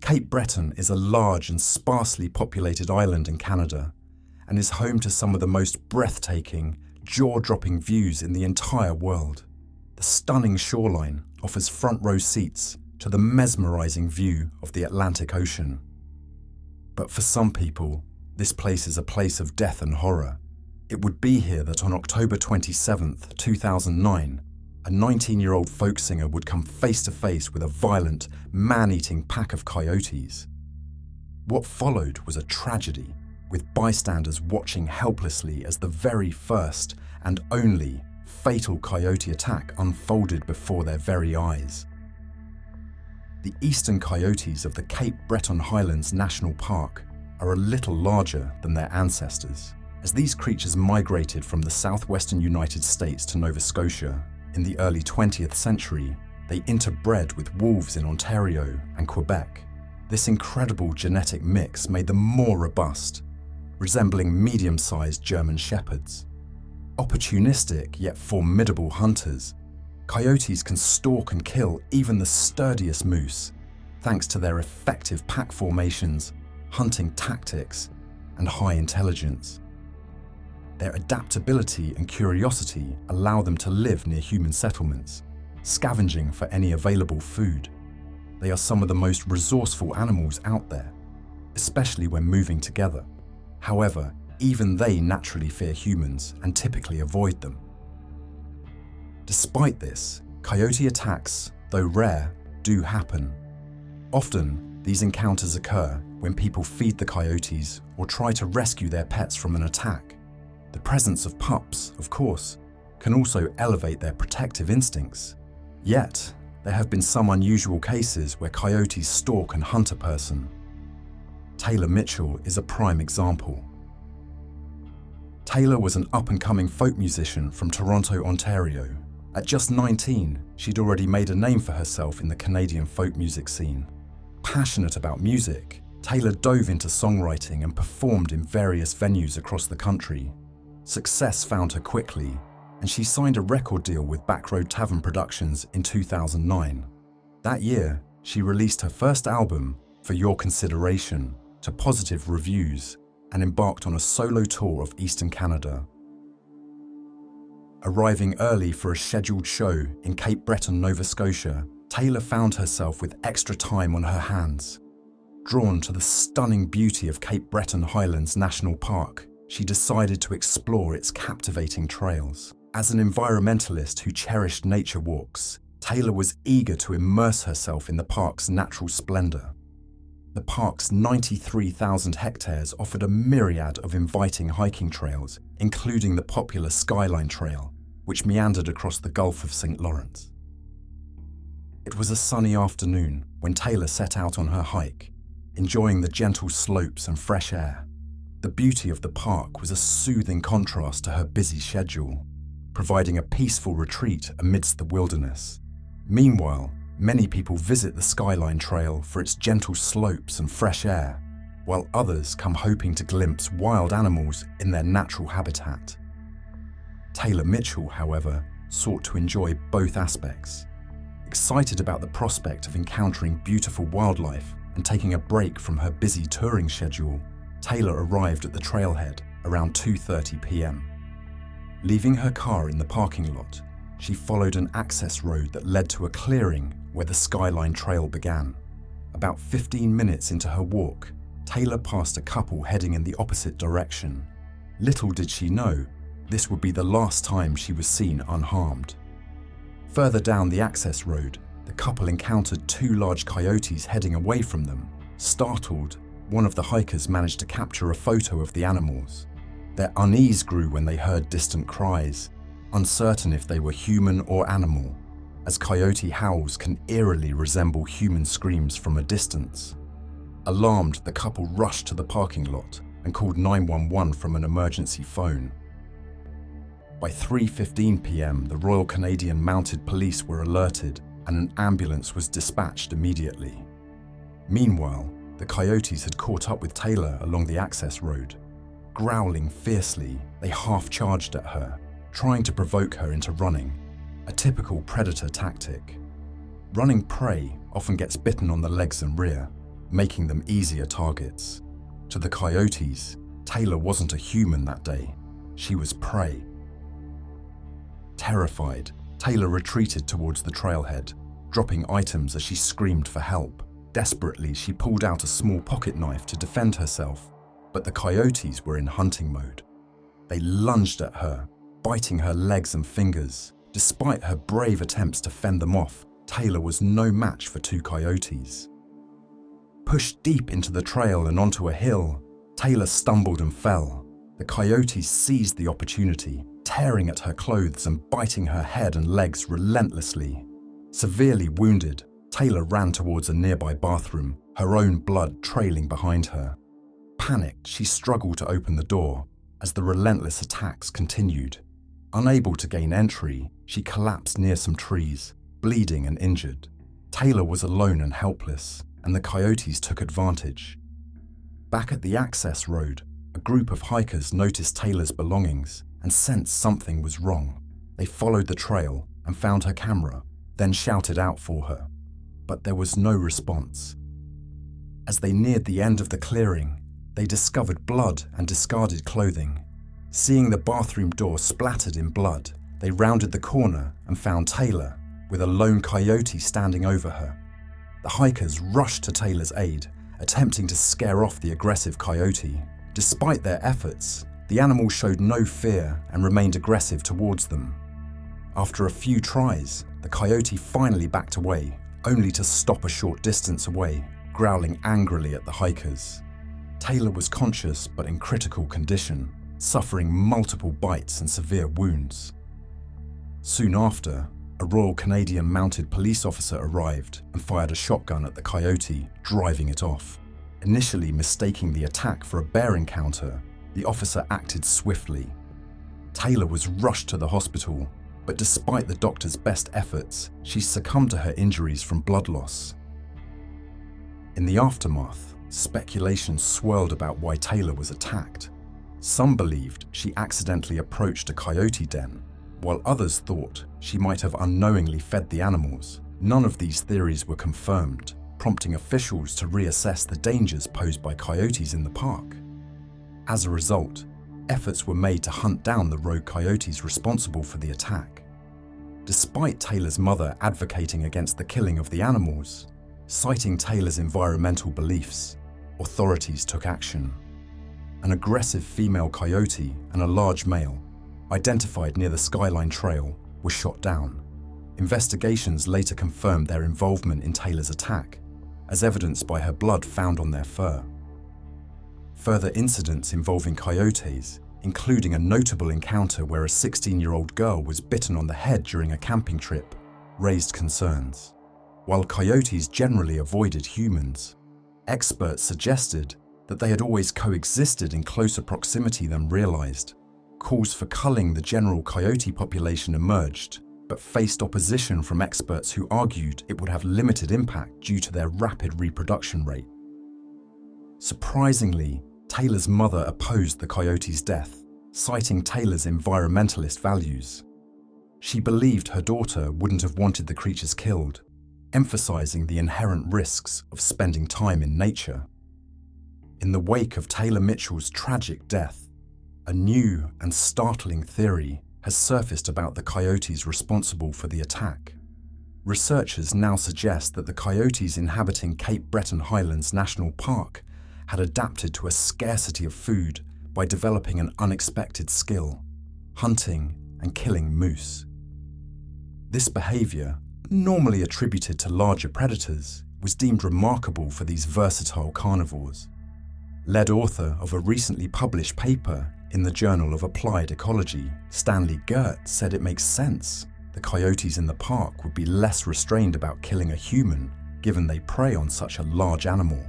Cape Breton is a large and sparsely populated island in Canada and is home to some of the most breathtaking, jaw-dropping views in the entire world. The stunning shoreline offers front-row seats to the mesmerizing view of the Atlantic Ocean. But for some people, this place is a place of death and horror. It would be here that on October 27, 2009, a 19-year-old folk singer would come face to face with a violent, man-eating pack of coyotes. What followed was a tragedy, with bystanders watching helplessly as the very first and only fatal coyote attack unfolded before their very eyes. The eastern coyotes of the Cape Breton Highlands National Park are a little larger than their ancestors, as these creatures migrated from the southwestern United States to Nova Scotia. In the early 20th century, they interbred with wolves in Ontario and Quebec. This incredible genetic mix made them more robust, resembling medium-sized German shepherds. Opportunistic yet formidable hunters, coyotes can stalk and kill even the sturdiest moose, thanks to their effective pack formations, hunting tactics, and high intelligence. Their adaptability and curiosity allow them to live near human settlements, scavenging for any available food. They are some of the most resourceful animals out there, especially when moving together. However, even they naturally fear humans and typically avoid them. Despite this, coyote attacks, though rare, do happen. Often, these encounters occur when people feed the coyotes or try to rescue their pets from an attack. The presence of pups, of course, can also elevate their protective instincts. Yet, there have been some unusual cases where coyotes stalk and hunt a person. Taylor Mitchell is a prime example. Taylor was an up-and-coming folk musician from Toronto, Ontario. At just 19, she'd already made a name for herself in the Canadian folk music scene. Passionate about music, Taylor dove into songwriting and performed in various venues across the country. Success found her quickly, and she signed a record deal with Backroad Tavern Productions in 2009. That year, she released her first album, For Your Consideration, to positive reviews, and embarked on a solo tour of Eastern Canada. Arriving early for a scheduled show in Cape Breton, Nova Scotia, Taylor found herself with extra time on her hands. Drawn to the stunning beauty of Cape Breton Highlands National Park, she decided to explore its captivating trails. As an environmentalist who cherished nature walks, Taylor was eager to immerse herself in the park's natural splendor. The park's 93,000 hectares offered a myriad of inviting hiking trails, including the popular Skyline Trail, which meandered across the Gulf of St. Lawrence. It was a sunny afternoon when Taylor set out on her hike, enjoying the gentle slopes and fresh air. The beauty of the park was a soothing contrast to her busy schedule, providing a peaceful retreat amidst the wilderness. Meanwhile, many people visit the Skyline Trail for its gentle slopes and fresh air, while others come hoping to glimpse wild animals in their natural habitat. Taylor Mitchell, however, sought to enjoy both aspects. Excited about the prospect of encountering beautiful wildlife and taking a break from her busy touring schedule, Taylor arrived at the trailhead around 2:30 p.m. Leaving her car in the parking lot, she followed an access road that led to a clearing where the Skyline Trail began. About 15 minutes into her walk, Taylor passed a couple heading in the opposite direction. Little did she know, this would be the last time she was seen unharmed. Further down the access road, the couple encountered two large coyotes heading away from them. Startled, one of the hikers managed to capture a photo of the animals. Their unease grew when they heard distant cries, uncertain if they were human or animal, as coyote howls can eerily resemble human screams from a distance. Alarmed, the couple rushed to the parking lot and called 911 from an emergency phone. By 3:15 p.m, the Royal Canadian Mounted Police were alerted and an ambulance was dispatched immediately. Meanwhile, the coyotes had caught up with Taylor along the access road. Growling fiercely, they half-charged at her, trying to provoke her into running, a typical predator tactic. Running prey often gets bitten on the legs and rear, making them easier targets. To the coyotes, Taylor wasn't a human that day. She was prey. Terrified, Taylor retreated towards the trailhead, dropping items as she screamed for help. Desperately, she pulled out a small pocket knife to defend herself, but the coyotes were in hunting mode. They lunged at her, biting her legs and fingers. Despite her brave attempts to fend them off, Taylor was no match for two coyotes. Pushed deep into the trail and onto a hill, Taylor stumbled and fell. The coyotes seized the opportunity, tearing at her clothes and biting her head and legs relentlessly. Severely wounded, Taylor ran towards a nearby bathroom, her own blood trailing behind her. Panicked, she struggled to open the door as the relentless attacks continued. Unable to gain entry, she collapsed near some trees, bleeding and injured. Taylor was alone and helpless, and the coyotes took advantage. Back at the access road, a group of hikers noticed Taylor's belongings and sensed something was wrong. They followed the trail and found her camera, then shouted out for her. But there was no response. As they neared the end of the clearing, they discovered blood and discarded clothing. Seeing the bathroom door splattered in blood, they rounded the corner and found Taylor, with a lone coyote standing over her. The hikers rushed to Taylor's aid, attempting to scare off the aggressive coyote. Despite their efforts, the animal showed no fear and remained aggressive towards them. After a few tries, the coyote finally backed away, only to stop a short distance away, growling angrily at the hikers. Taylor was conscious but in critical condition, suffering multiple bites and severe wounds. Soon after, a Royal Canadian Mounted Police officer arrived and fired a shotgun at the coyote, driving it off. Initially mistaking the attack for a bear encounter, the officer acted swiftly. Taylor was rushed to the hospital, but despite the doctor's best efforts, she succumbed to her injuries from blood loss. In the aftermath, speculation swirled about why Taylor was attacked. Some believed she accidentally approached a coyote den, while others thought she might have unknowingly fed the animals. None of these theories were confirmed, prompting officials to reassess the dangers posed by coyotes in the park. As a result, efforts were made to hunt down the rogue coyotes responsible for the attack. Despite Taylor's mother advocating against the killing of the animals, citing Taylor's environmental beliefs, authorities took action. An aggressive female coyote and a large male, identified near the Skyline Trail, were shot down. Investigations later confirmed their involvement in Taylor's attack, as evidenced by her blood found on their fur. Further incidents involving coyotes, including a notable encounter where a 16-year-old girl was bitten on the head during a camping trip, raised concerns. While coyotes generally avoided humans, experts suggested that they had always coexisted in closer proximity than realized. Calls for culling the general coyote population emerged, but faced opposition from experts who argued it would have limited impact due to their rapid reproduction rate. Surprisingly, Taylor's mother opposed the coyote's death, citing Taylor's environmentalist values. She believed her daughter wouldn't have wanted the creatures killed, emphasizing the inherent risks of spending time in nature. In the wake of Taylor Mitchell's tragic death, a new and startling theory has surfaced about the coyotes responsible for the attack. Researchers now suggest that the coyotes inhabiting Cape Breton Highlands National Park had adapted to a scarcity of food by developing an unexpected skill: hunting and killing moose. This behavior, normally attributed to larger predators, was deemed remarkable for these versatile carnivores. Lead author of a recently published paper in the Journal of Applied Ecology, Stanley Gert, said it makes sense. The coyotes in the park would be less restrained about killing a human, given they prey on such a large animal.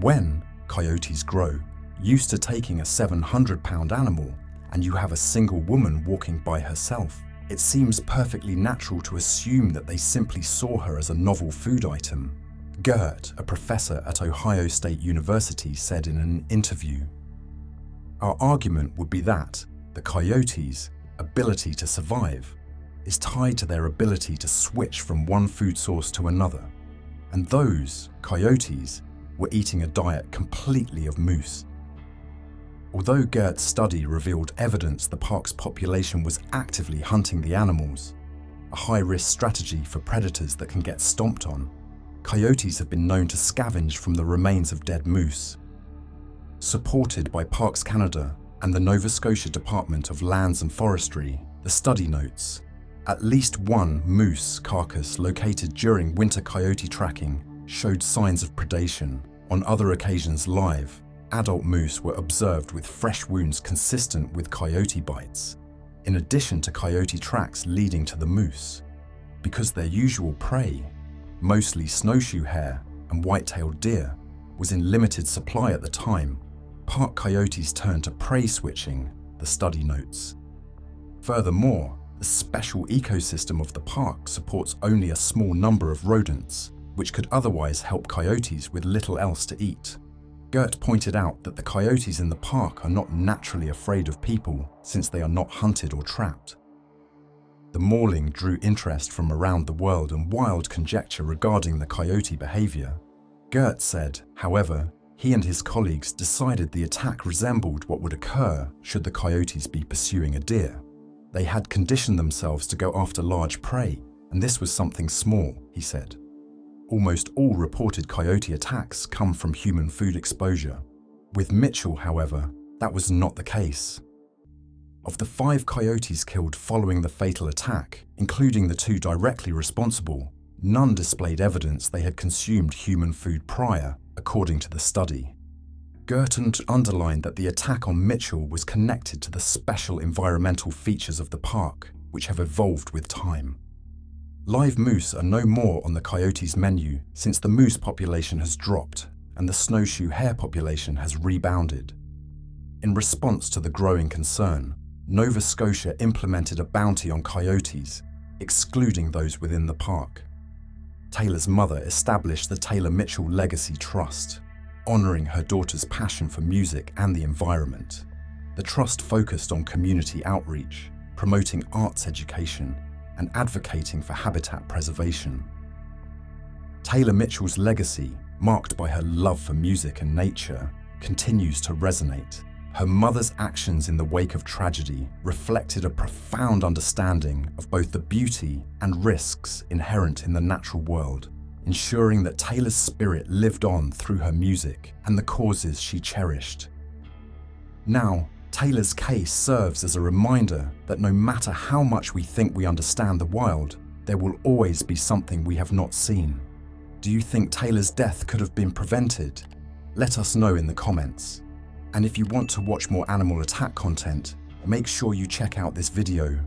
When coyotes grow, used to taking a 700-pound animal, and you have a single woman walking by herself, it seems perfectly natural to assume that they simply saw her as a novel food item. Gert, a professor at Ohio State University, said in an interview, "Our argument would be that the coyotes' ability to survive is tied to their ability to switch from one food source to another, and those coyotes were eating a diet completely of moose. Although Gert's study revealed evidence the park's population was actively hunting the animals, a high-risk strategy for predators that can get stomped on, coyotes have been known to scavenge from the remains of dead moose. Supported by Parks Canada and the Nova Scotia Department of Lands and Forestry, the study notes, at least one moose carcass located during winter coyote tracking showed signs of predation. On other occasions live, adult moose were observed with fresh wounds consistent with coyote bites, in addition to coyote tracks leading to the moose. Because their usual prey, mostly snowshoe hare and white-tailed deer, was in limited supply at the time, park coyotes turned to prey switching, the study notes. Furthermore, the special ecosystem of the park supports only a small number of rodents, which could otherwise help coyotes with little else to eat. Gert pointed out that the coyotes in the park are not naturally afraid of people since they are not hunted or trapped. The mauling drew interest from around the world and wild conjecture regarding the coyote behavior. Gert said, however, he and his colleagues decided the attack resembled what would occur should the coyotes be pursuing a deer. They had conditioned themselves to go after large prey, and this was something small, he said. Almost all reported coyote attacks come from human food exposure. With Mitchell, however, that was not the case. Of the 5 coyotes killed following the fatal attack, including the 2 directly responsible, none displayed evidence they had consumed human food prior, according to the study. Gerton underlined that the attack on Mitchell was connected to the special environmental features of the park, which have evolved with time. Live moose are no more on the coyotes' menu since the moose population has dropped and the snowshoe hare population has rebounded. In response to the growing concern, Nova Scotia implemented a bounty on coyotes, excluding those within the park. Taylor's mother established the Taylor Mitchell Legacy Trust, honoring her daughter's passion for music and the environment. The trust focused on community outreach, promoting arts education, and advocating for habitat preservation. Taylor Mitchell's legacy, marked by her love for music and nature, continues to resonate. Her mother's actions in the wake of tragedy reflected a profound understanding of both the beauty and risks inherent in the natural world, ensuring that Taylor's spirit lived on through her music and the causes she cherished. Now, Taylor's case serves as a reminder that no matter how much we think we understand the wild, there will always be something we have not seen. Do you think Taylor's death could have been prevented? Let us know in the comments. And if you want to watch more animal attack content, make sure you check out this video